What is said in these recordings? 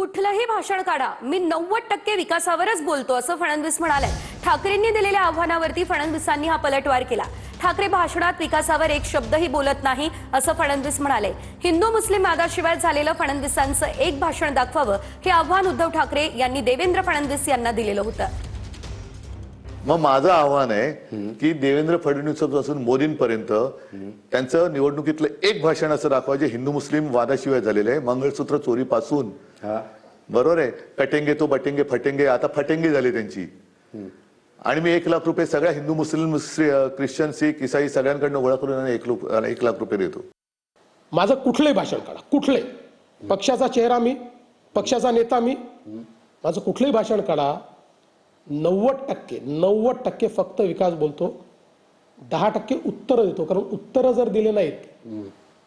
कुठलंही भाषण काढा, मी 90% विकासावरच बोलतो असं फडणवीस म्हणाले। ठाकरेंनी दिलेल्या आव्हानावरती फडणवीसांनी हा पलटवार केला। ठाकरे भाषणात विकासावर एक शब्दही बोलत नाही असं फडणवीस म्हणाले। हिंदू मुस्लिम वादाशिवाय झालेलं फडणवीसांचं एक भाषण दाखवावं हे आव्हान उद्धव ठाकरे यांनी देवेंद्र फडणवीस यांना दिलेलं होतं। मग माझं आव्हान आहे की देवेंद्र फडणवीसांपासून मोदींपर्यंत त्यांचं निवडणुकीतलं एक भाषण असं दाखवा जे हिंदू मुस्लिम वादाशिवाय झालेलं आहे। मंगळसूत्र चोरीपासून बरोबर आहे, कटेंगे तो बटेंगे फटेंगे, आता फटेंगे झाली त्यांची। आणि मी 1 लाख रुपये सगळ्या हिंदू मुस्लिम ख्रिश्चन सिख ईसाई सगळ्यांकडनं गोळा करून 1 लाख रुपये देतो। माझं कुठलंही भाषण काढा, कुठले पक्षाचा चेहरा मी, पक्षाचा नेता मी, माझं कुठलंही भाषण काढा, 90% फक्त विकास बोलतो, 10% उत्तर देतो। कारण उत्तर जर दिले नाहीत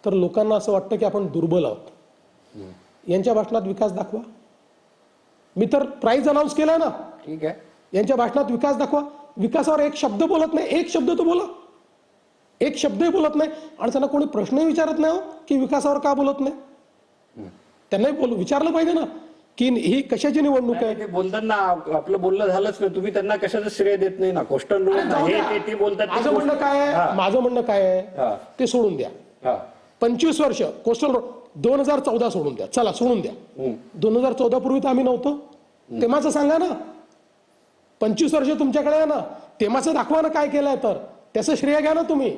तर लोकांना असं वाटतं की आपण दुर्बल आहोत। यांच्या भाषणात विकास दाखवा। मी तर प्राइज अनाउन्स केला ना, ठीक आहे, यांच्या भाषणात विकास दाखवा। विकासावर एक शब्द बोलत नाही, एक शब्द तो बोला, एक शब्दही बोलत नाही। आणि त्यांना कोणी प्रश्नही विचारत नाही की विकासावर का बोलत नाही। त्यांनाही विचारलं पाहिजे ना की ही कशाची निवडणूक आहे। ते बोलताना आपलं बोलणं झालंच नाही, तुम्ही त्यांना कशाचं श्रेय देत नाही ना। कोस्टल रोड ते बोलतात, माझं म्हणणं काय आहे, माझं म्हणणं काय आहे ते सोडून द्या। 25 वर्ष कोस्टल रोड 2014 सोडून द्या, चला सोडून द्या। 2014 पूर्वी तर आम्ही नव्हतो, तेव्हाचं सांगा ना। 25 वर्ष तुमच्याकडे आहे ना, तेव्हाचं दाखवा ना काय केलंय, तर त्याचं श्रेय घ्या ना तुम्ही।